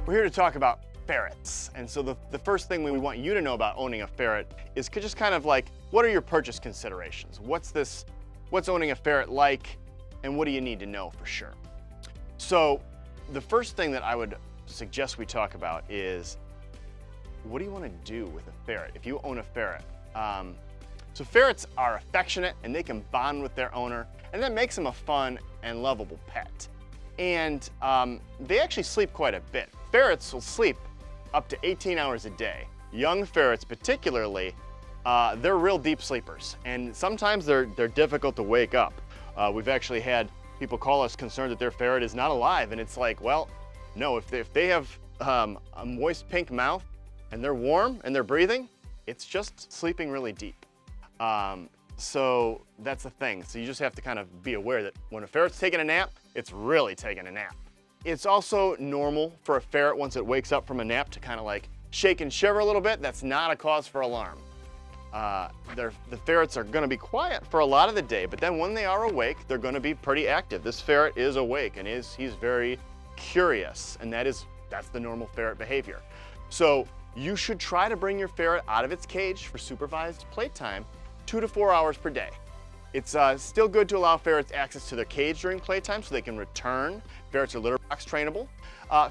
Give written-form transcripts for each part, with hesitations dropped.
We're here to talk about ferrets. And so the first thing we want you to know about owning a ferret is just kind of like, what are your purchase considerations? What's owning a ferret like, and what do you need to know for sure? So the first thing that I would suggest we talk about is, what do you want to do with a ferret if you own a ferret? So ferrets are affectionate and they can bond with their owner, and that makes them a fun and lovable pet. And they actually sleep quite a bit. Ferrets will sleep up to 18 hours a day. Young ferrets particularly, they're real deep sleepers, and sometimes they're difficult to wake up. We've actually had people call us concerned that their ferret is not alive, and it's like, well, no, if they have a moist pink mouth and they're warm and they're breathing, it's just sleeping really deep. So that's the thing. So you just have to kind of be aware that when a ferret's taking a nap, it's really taking a nap. It's also normal for a ferret, once it wakes up from a nap, to kind of like shake and shiver a little bit. That's not a cause for alarm. The ferrets are going to be quiet for a lot of the day, but then when they are awake, they're going to be pretty active. This ferret is awake and he's very curious, and that's the normal ferret behavior. So you should try to bring your ferret out of its cage for supervised playtime 2 to 4 hours per day. It's still good to allow ferrets access to their cage during playtime so they can return. Ferrets are litter box trainable.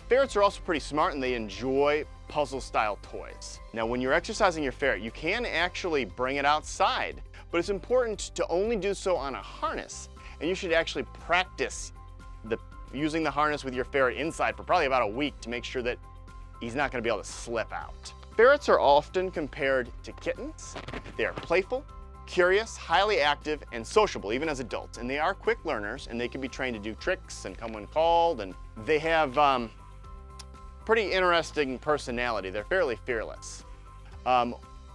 Ferrets are also pretty smart and they enjoy puzzle-style toys. Now, when you're exercising your ferret, you can actually bring it outside, but it's important to only do so on a harness, and you should actually practice using the harness with your ferret inside for probably about a week to make sure that he's not going to be able to slip out. Ferrets are often compared to kittens. They are playful, curious, highly active, and sociable, even as adults. And they are quick learners, and they can be trained to do tricks and come when called, and they have pretty interesting personality. They're fairly fearless.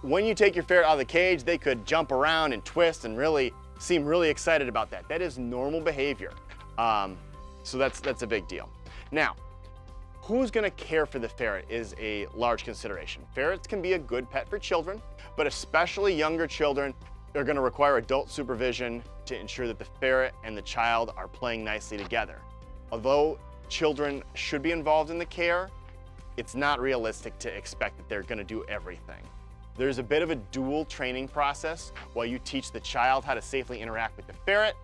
When you take your ferret out of the cage, they could jump around and twist and really seem really excited about that. That is normal behavior. So that's a big deal. Now, who's going to care for the ferret is a large consideration. Ferrets can be a good pet for children, but especially younger children are going to require adult supervision to ensure that the ferret and the child are playing nicely together. Although children should be involved in the care, it's not realistic to expect that they're going to do everything. There's a bit of a dual training process while you teach the child how to safely interact with the ferret,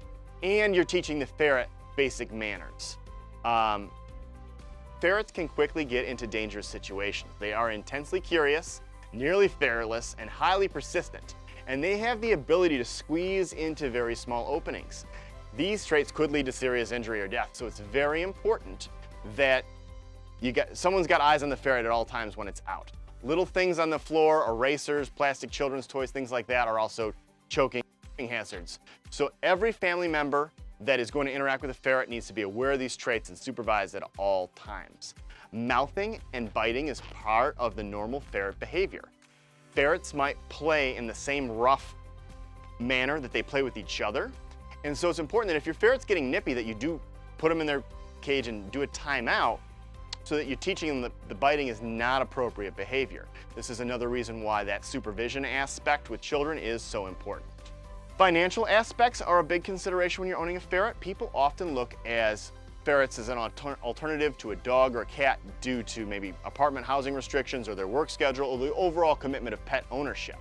and you're teaching the ferret basic manners. Ferrets can quickly get into dangerous situations. They are intensely curious, nearly fearless, and highly persistent, and they have the ability to squeeze into very small openings. These traits could lead to serious injury or death, so it's very important that someone's got eyes on the ferret at all times when it's out. Little things on the floor, erasers, plastic children's toys, things like that are also choking hazards. So every family member that is going to interact with a ferret needs to be aware of these traits and supervised at all times. Mouthing and biting is part of the normal ferret behavior. Ferrets might play in the same rough manner that they play with each other. And so it's important that if your ferret's getting nippy, that you do put them in their cage and do a timeout so that you're teaching them that the biting is not appropriate behavior. This is another reason why that supervision aspect with children is so important. Financial aspects are a big consideration when you're owning a ferret. People often look at ferrets as an alternative to a dog or a cat due to maybe apartment housing restrictions or their work schedule or the overall commitment of pet ownership.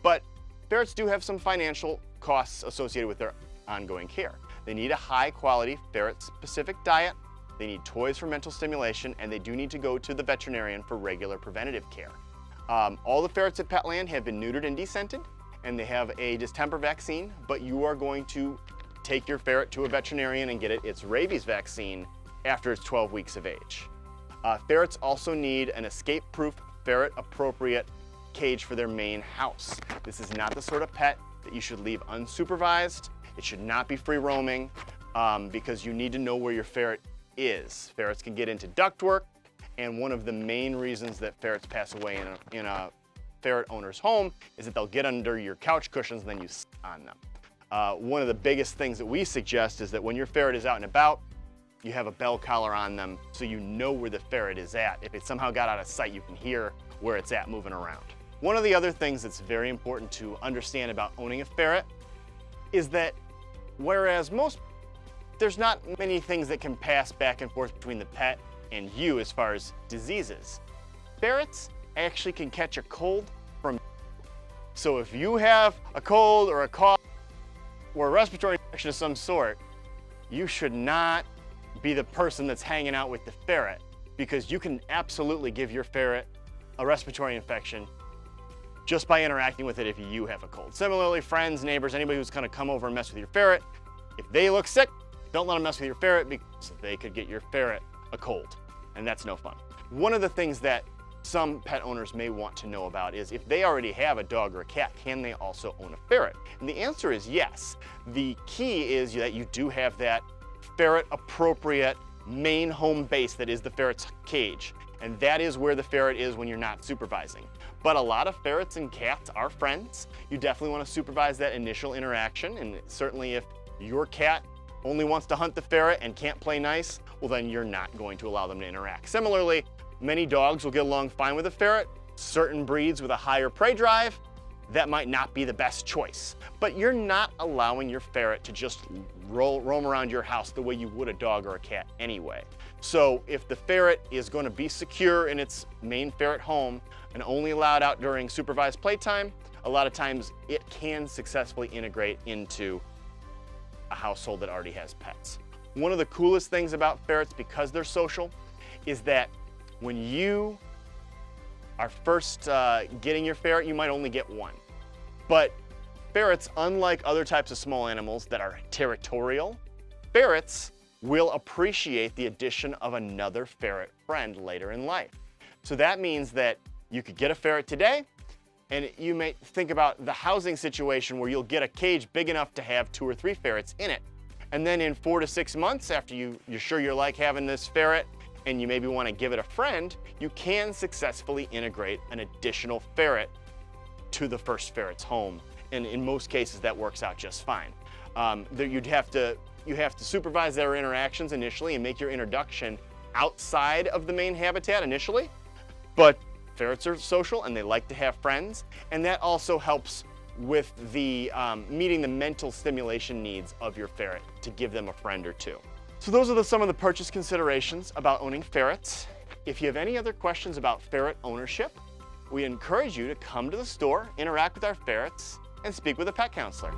But ferrets do have some financial costs associated with their ongoing care. They need a high-quality ferret-specific diet, they need toys for mental stimulation, and they do need to go to the veterinarian for regular preventative care. All the ferrets at Petland have been neutered and descented, and they have a distemper vaccine, but you are going to take your ferret to a veterinarian and get its rabies vaccine after it's 12 weeks of age. Ferrets also need an escape-proof, ferret-appropriate cage for their main house. This is not the sort of pet that you should leave unsupervised. It should not be free roaming because you need to know where your ferret is. Ferrets can get into ductwork, and one of the main reasons that ferrets pass away in a ferret owner's home is that they'll get under your couch cushions and then you sit on them. One of the biggest things that we suggest is that when your ferret is out and about, you have a bell collar on them so you know where the ferret is at. If it somehow got out of sight, you can hear where it's at moving around. One of the other things that's very important to understand about owning a ferret is that whereas there's not many things that can pass back and forth between the pet and you as far as diseases. Ferrets actually can catch a cold from you. So if you have a cold or a cough or a respiratory infection of some sort, you should not be the person that's hanging out with the ferret, because you can absolutely give your ferret a respiratory infection just by interacting with it if you have a cold. Similarly, friends, neighbors, anybody who's gonna come over and mess with your ferret, if they look sick, don't let them mess with your ferret, because they could get your ferret a cold, and that's no fun. One of the things that some pet owners may want to know about is if they already have a dog or a cat, can they also own a ferret? And the answer is yes. The key is that you do have that ferret appropriate main home base that is the ferret's cage. And that is where the ferret is when you're not supervising. But a lot of ferrets and cats are friends. You definitely want to supervise that initial interaction. And certainly if your cat only wants to hunt the ferret and can't play nice, well then you're not going to allow them to interact. Similarly, many dogs will get along fine with a ferret. Certain breeds with a higher prey drive, that might not be the best choice. But you're not allowing your ferret to just roam around your house the way you would a dog or a cat anyway. So if the ferret is going to be secure in its main ferret home and only allowed out during supervised playtime, a lot of times it can successfully integrate into a household that already has pets. One of the coolest things about ferrets, because they're social, is that when you are first getting your ferret, you might only get one. But ferrets, unlike other types of small animals that are territorial, ferrets will appreciate the addition of another ferret friend later in life. So that means that you could get a ferret today, and you may think about the housing situation where you'll get a cage big enough to have 2 or 3 ferrets in it. And then in 4 to 6 months, after you're sure you like having this ferret, and you maybe want to give it a friend, you can successfully integrate an additional ferret to the first ferret's home. And in most cases, that works out just fine. You have to supervise their interactions initially and make your introduction outside of the main habitat initially. But ferrets are social and they like to have friends. And that also helps with the meeting the mental stimulation needs of your ferret to give them a friend or two. So those are some of the purchase considerations about owning ferrets. If you have any other questions about ferret ownership, we encourage you to come to the store, interact with our ferrets, and speak with a pet counselor.